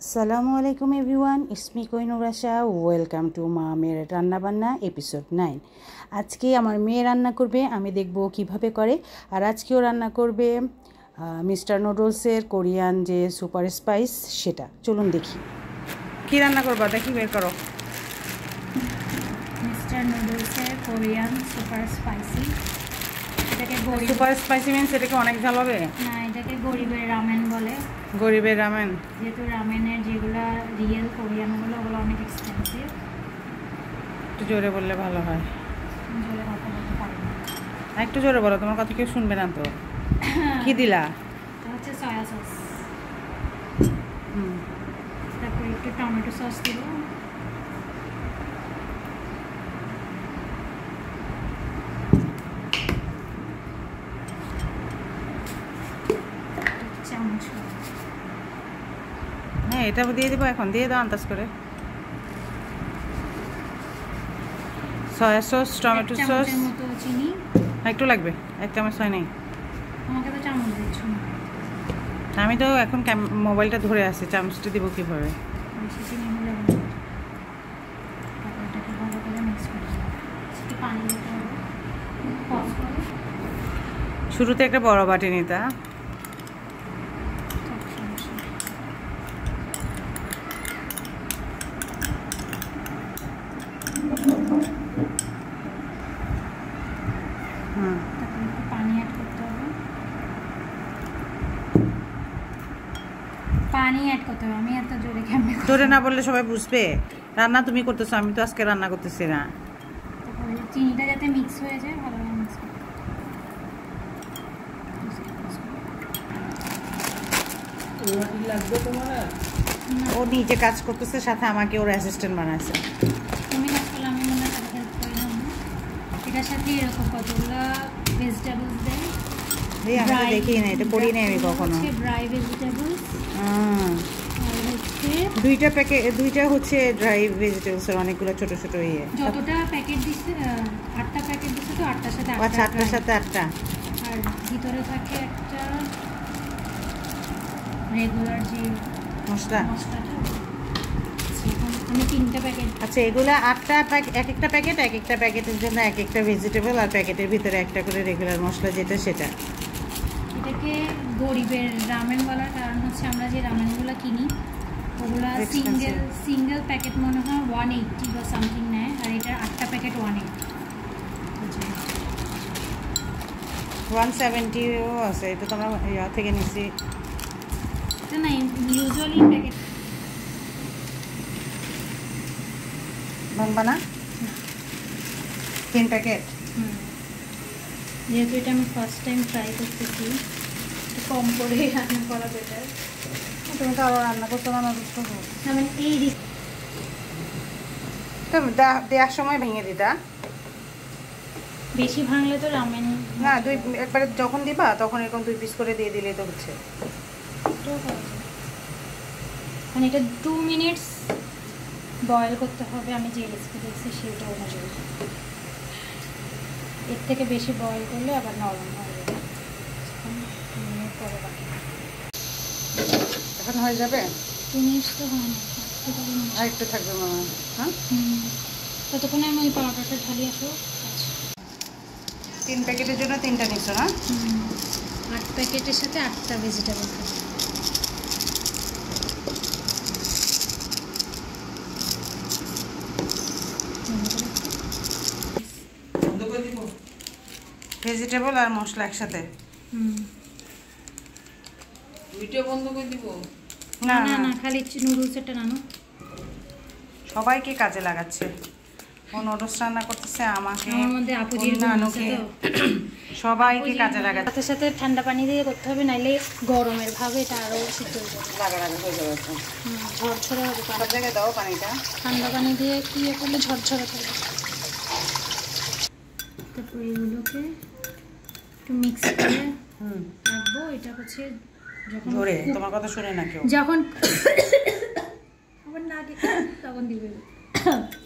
আসসালামু আলাইকুম এভরিওয়ান, ইসমি কোহিনুর আশা। ওয়েলকাম টু মা মেয়ের রান্নাবান্না এপিসোড 9। আজকে আমার মেয়ে রান্না করবে, আমি দেখব কিভাবে করে। আর আজকেও রান্না করবে মিস্টার নুডলসের কোরিয়ান যে সুপার স্পাইস, সেটা। চলুন দেখি কি রান্না করবা, দেখি বের করো। মিস্টার নুডলসের কোরিয়ান সুপার স্পাইসি। এটাকে সুপার স্পাইসি মিন্স এটাকে অনেক ঝাল হবে না, এটাকে গরিবের রামেন বলে। গরিবের রামেন, যেহেতু রামেনের যেগুলো রিয়েল কোরিয়ানগুলো ওগুলো অনেক এক্সপেন্সিভ। একটু জোরে বললে ভালো হয়। জোরে কথা বলতে পারি না, একটু জোরে বলো, তোমার কথা কেউ শুনবে না তো। কি দিলা? এটা হচ্ছে সয়া সস, তারপরে একটু টমেটো সস দিব, চামচ। হ্যাঁ, এটা দিয়ে দেবো এখন, দিয়ে দাও আন্দাজ করে। সয়া সস, টমেটো সস, মতো চিনি একটু লাগবে, এক চামচ হয় নাই। আমাকে তো চামচ দিচ্ছ না। আমি তো এখন মোবাইলটা ধরে আছি, চামচটা দিব কীভাবে? বেশি চিনি হলে তারপর এটাকে ভালো করে মিক্স করে একটু পানি দিতে হবে। পজ করে শুরুতে একটা বড় বাটি নিতা। তারপরে একটু পানি অ্যাড করতে হবে। পানি অ্যাড করতে হবে। আমি এত জোরে কেমন জোরে না বললে সবাই বুঝবে। রান্না তুমি করতেছো, আমি তো আজকে রান্না করতেছি না। তারপরে চিনিটা যাতে মিক্স হয়ে যায়, ভালোভাবে মিক্স করতে ও নিজে কাজ করতেছে, সাথে আমাকে ওর অ্যাসিস্ট্যান্ট বানাইছে। তুমি কাজ করলে আমি মনে হয় হেল্প করে না। এটার সাথে এরকম কতগুলো ভেজিটেবলস দেয়। আমি তো দেখি না, এটা করি না আমি কখনো। ড্রাই ভেজিটেবলস দুইটা হচ্ছে ড্রাই ভেজিটেবলস, অনেকগুলো ছোট ছোট ইয়ে। যতটা প্যাকেট দিচ্ছে, 8টা প্যাকেট দিচ্ছে, তো 8টার সাথে 8টা। আচ্ছা, 8টার সাথে 8টা। আর ভিতরে থাকে একটা রেগুলার যে মশলাটা। আমি 3টা প্যাকেট। আচ্ছা, এগুলো 8টা এক একটা প্যাকেট, এক একটা প্যাকেটের জন্য এক একটা ভেজিটেবল, আর প্যাকেটের ভিতরে একটা করে রেগুলার মশলা, যেটা সেটা। এটাকে গরিবের রামেন বলার কারণ হচ্ছে আমরা যে রামেনগুলো কিনি ওগুলো সিঙ্গেল প্যাকেট মনে হয় 180 বা সামথিং নেয়, আর এটার 8টা প্যাকেট 180। 170ও আছে, এটা তো আমরা ইয়া থেকে নিছি। এটা না, ইউজুয়ালি প্যাকেট ভাঙবা না। 3 প্যাকেট। যেহেতু এটা আমি ফার্স্ট টাইম ট্রাই করতেছি, একটু কম করে রান্না করা বেটার। তুমি তো আরও রান্না করতে না বুঝতে হবে। মানে এই তো দেওয়ার সময় ভেঙে দিতা। বেশি ভাঙলে তো রামেন না, একবারে যখন দিবা তখন এরকম 2 পিস করে দিয়ে দিলেই তো হচ্ছে। মানে এটা 2 মিনিটস বয়েল করতে হবে। আমি যে রেসিপি দেখছি সেটা অনুযায়ী, এর থেকে বেশি বয়েল করলে আবার নরম হয়ে যাবে। পরে বাকি এখন হয়ে যাবে। 2 মিনিটস তো হয় না, আর একটু থাকবে মনে হয়। হ্যাঁ, ততক্ষণে আমি ওই পাউডারটা ঢালিয়ে আসবো। 3 প্যাকেটের জন্য 3টা নিচ্ছ না? 8 প্যাকেটের সাথে 8টা ভেজিটেবল থাকে। ভেজিটেবল আর মশলা একসাথে। ভিডিও বন্ধ করে দিব না না না, খালি নুডলসটা নানো। সবাইকে কাজে লাগাচ্ছে। ও নুডলস রান্না করতেছে, আমাকে, আমার মধ্যে আপুজির নানুকে, সবাইকে কাজে লাগাচ্ছে। সাথে সাথে ঠান্ডা পানি দিয়ে করতে হবে, নাইলে গরমের ভাবে এটা আরও সিদ্ধ হয়ে যাবে। লাগা হয়ে যাবে। ঝরঝরে হবে। সব জায়গায় দাও পানিটা। ঠান্ডা পানি দিয়ে কি করলে ঝরঝরে থাকবে। তারপর এগুলোকে একটু মিক্স করে রাখবো। এটা হচ্ছে যখন ধরে তোমার কথা শুনে না কেউ, যখন আবার নাকে তখন দিবে,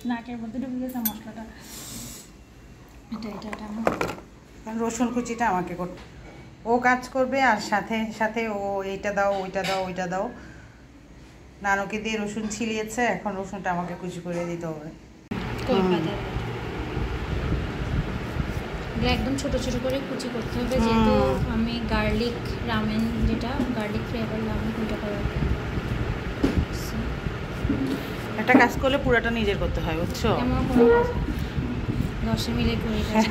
নাকের মধ্যে ঢুকে গেছে মশলাটা। এটা আমার রসুন কুচিটা আমাকে ও কাজ করবে, আর সাথে সাথে ও এইটা দাও, ওইটা দাও, ওইটা দাও। নানুকে দিয়ে রসুন ছিলিয়েছে, এখন রসুনটা আমাকে কুচি করে দিতে হবে। একদম ছোট ছোট করে কুচি করতে হবে, যেহেতু আমি গার্লিক রামেন, যেটা গার্লিক ফ্লেভার রামেন, ওইটা করে একটা কাজ করলে পুরোটা নিজের করতে হয়, বুঝছো? এমন কোনো কাজ 10 মিলে করি কাজ।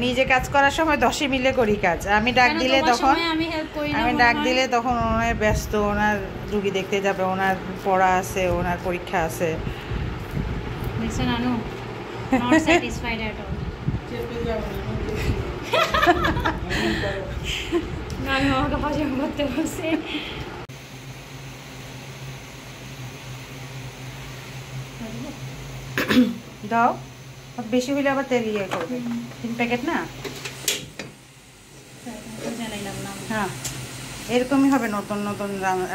নিজে কাজ করার সময় 10 মিলে করি কাজ। আমি ডাক দিলে তখন ওনার ব্যস্ত, ওনার রুগী দেখতে যাবে, ওনার পড়া আছে, ওনার পরীক্ষা আছে। দেখছেন আনু, নট স্যাটিসফাইড এট অল। আমি আমাকে পছন্দ করতে বলছে। দাও, বেশি হইলে আবার তেল ইয়ে করবে। 3 প্যাকেট না? হ্যাঁ, এরকমই হবে নতুন নতুন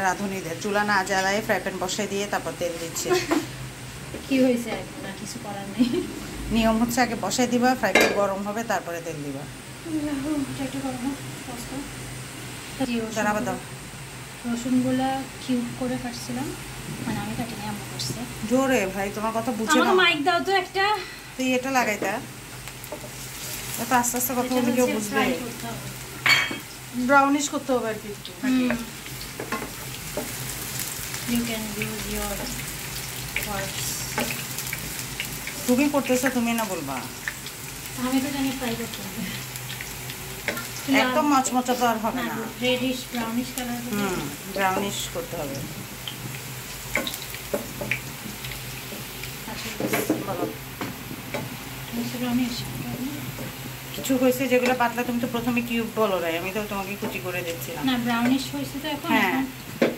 রাঁধুনিদের, চুলা না জ্বালায় ফ্রাই প্যান বসাই দিয়ে তারপর তেল দিচ্ছে। কি হয়েছে না, কিছু করার নেই। নিয়ম হচ্ছে আগে বসাই দিবা, ফ্রাই প্যান গরম হবে, তারপরে তেল দিবা। দাও, রসুনগুলা কিউব করে কাটছিলাম, মানে আমি কাটিনি, আম্মু কাটছে। জোরে ভাই, তোমার কথা বুঝে না। মাইক দাও তো একটা। তুই এটা লাগাইতা, এত আস্তে আস্তে কথা বললে কেউ বুঝবে। ব্রাউনিশ করতে হবে আর কি একটু। You can use your words. তুমি করতেছো, তুমি না বলবা। আমি তো জানি ফ্রাই করতে হবে, একদম মচমচা তো আর হবে না, রেডিশ ব্রাউনিশ কালার। ব্রাউনিশ করতে হবে। কিছু হয়েছে যেগুলো পাতলা, তুমি তো প্রথমে কিউব বলো নাই, আমি তো তোমাকে কুচি করে দিচ্ছিলাম। না, ব্রাউনিশ হয়েছে তো এখন। হ্যাঁ,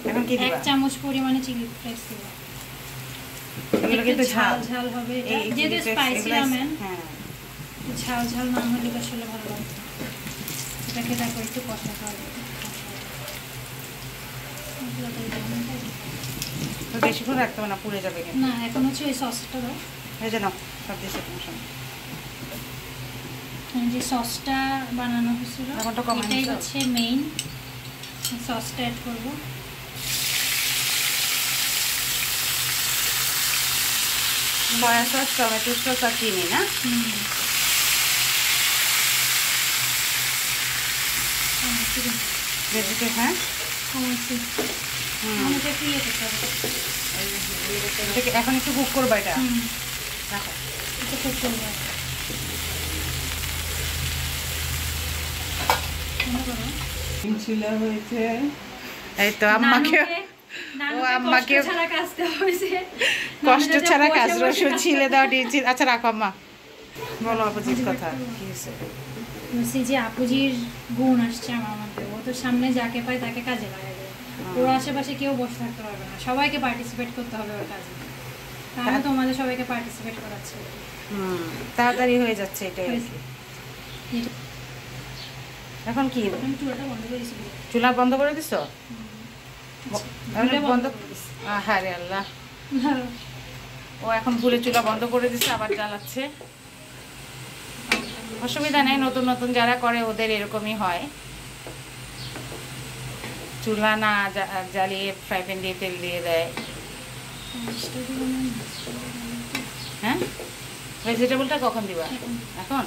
এখন কি দিবা? 1 চামচ পরিমাণে চিলি ফ্লেক্স দিবা। এগুলো কিন্তু ঝাল ঝাল হবে, যেহেতু স্পাইসি রামেন। হ্যাঁ, ঝাল ঝাল না হলে আসলে ভালো লাগবে। এটাকে দেখো একটু কষাতে হবে, তো বেশিক্ষণ রাখতে হবে না, পুড়ে যাবে কিন্তু। না, এখন হচ্ছে ওই সসটা দাও। এই যে নাও, সব দিয়েছে তোমার সঙ্গে। যে সসটা বানানো হয়েছিল, এটাই হচ্ছে মেইন। সসটা অ্যাড করবো। সয়া সস, টমেটো সস আর চিনি না? হ্যাঁ, এখন একটু কুক করবা এটা। এই তো আম্মাকে কষ্ট ছাড়া কাজ, রসুন ছিলে দাও, দিয়েছি। আচ্ছা রাখো আম্মা, বলো আপুজির কথা। কি হয়েছে? যে আপুজির গুণ আসছে আমার মধ্যে, ও তো সামনে যাকে পায় তাকে কাজে লাগাবে। ওর আশেপাশে কেউ বসে থাকতে পারবে না, সবাইকে পার্টিসিপেট করতে হবে ওর কাজে। তাহলে তোমাদের সবাইকে পার্টিসিপেট করাচ্ছে। তাড়াতাড়ি হয়ে যাচ্ছে এটাই। এখন কি চুলাটা বন্ধ করে দিছি। চুলা বন্ধ করে দিছো? বন্ধ? হ্যাঁ রে আল্লাহ, ও এখন ভুলে চুলা বন্ধ করে দিচ্ছে, আবার জ্বালাচ্ছে। অসুবিধা নেই, নতুন নতুন যারা করে ওদের এরকমই হয়। চুলা না জ্বালিয়ে ফ্রাই প্যান দিয়ে তেল দিয়ে দেয়। হ্যাঁ, ভেজিটেবলটা কখন দিবা? এখন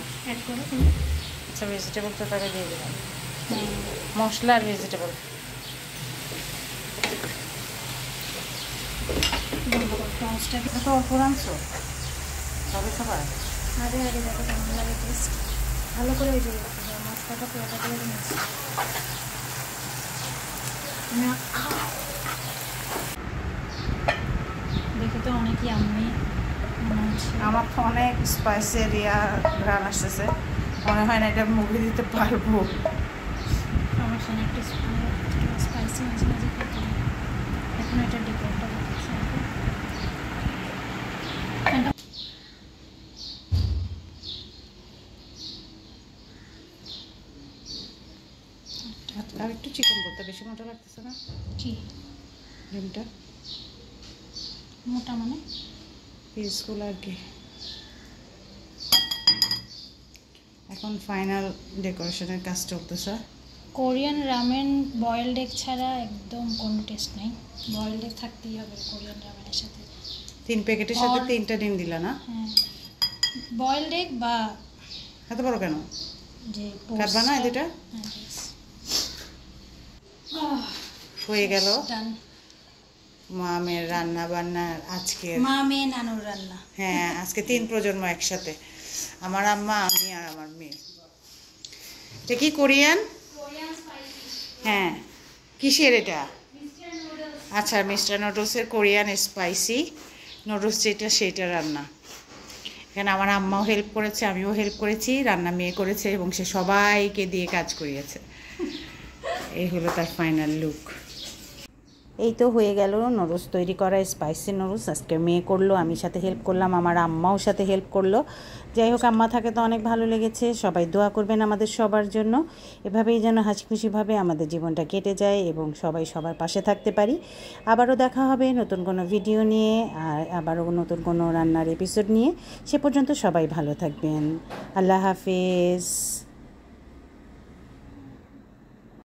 আচ্ছা, ভেজিটেবলটা তাহলে দিয়ে দিলাম, মশলা আর ভেজিটেবল। তো অল্প আনছো তবে খাবার। আগে দেখো কেমন লাগে টেস্ট, ভালো করে ওই যে মশলাটা পুরোটা করে নিচ্ছি। দেখে তো অনেকই আমি আমার তো অনেক স্পাইসি এরিয়া ঘ্রাণ আসতেছে, মনে হয় না এটা মুখে দিতে পারবো। আমার সাথে একটু স্পাইসি মাঝে মাঝে খেতে, এখন এটা ডিপেন্ডটা করছে। আর একটু চিকেন করতে, বেশি মোটা লাগতেছে না? কি ডিমটা মোটা মানে পিসগুলো আর কি। এখন ফাইনাল ডেকোরেশনের কাজ চলতেছে, কোরিয়ান রামেন বয়েলড এগ ছাড়া একদম কোনো টেস্ট নেই। বয়েলড এগ থাকতেই হবে কোরিয়ান রামেনের সাথে। 3 প্যাকেটের সাথে 3টা ডিম দিলা না? হ্যাঁ, বয়েলড এগ বা এত বড় কেন? যে কাটবা না এটা? হয়ে গেল ডান। মামের রান্না বান্নার আজকে। মা মেয়ে নানুর রান্না। হ্যাঁ, আজকে 3 প্রজন্ম একসাথে, আমার আম্মা, আমি আর আমার মেয়ে। এটা কি কোরিয়ান? হ্যাঁ, কিসের এটা? আচ্ছা, মিস্টার নুডলসের কোরিয়ান স্পাইসি নুডলস যেটা সেটা রান্না। এখানে আমার আম্মাও হেল্প করেছে, আমিও হেল্প করেছি, রান্না মেয়ে করেছে এবং সে সবাইকে দিয়ে কাজ করিয়েছে। এই হলো তার ফাইনাল লুক। এই তো হয়ে গেল নুডলস তৈরি করা, স্পাইসি নুডলস। আজকে মেয়ে করলো, আমি সাথে হেল্প করলাম, আমার আম্মাও সাথে হেল্প করলো। যাই হোক, আম্মা থাকে তো অনেক ভালো লেগেছে। সবাই দোয়া করবেন আমাদের সবার জন্য, এভাবেই যেন হাসি খুশিভাবে আমাদের জীবনটা কেটে যায় এবং সবাই সবার পাশে থাকতে পারি। আবারও দেখা হবে নতুন কোনো ভিডিও নিয়ে, আর আবারও নতুন কোনো রান্নার এপিসোড নিয়ে। সে পর্যন্ত সবাই ভালো থাকবেন। আল্লাহ হাফেজ।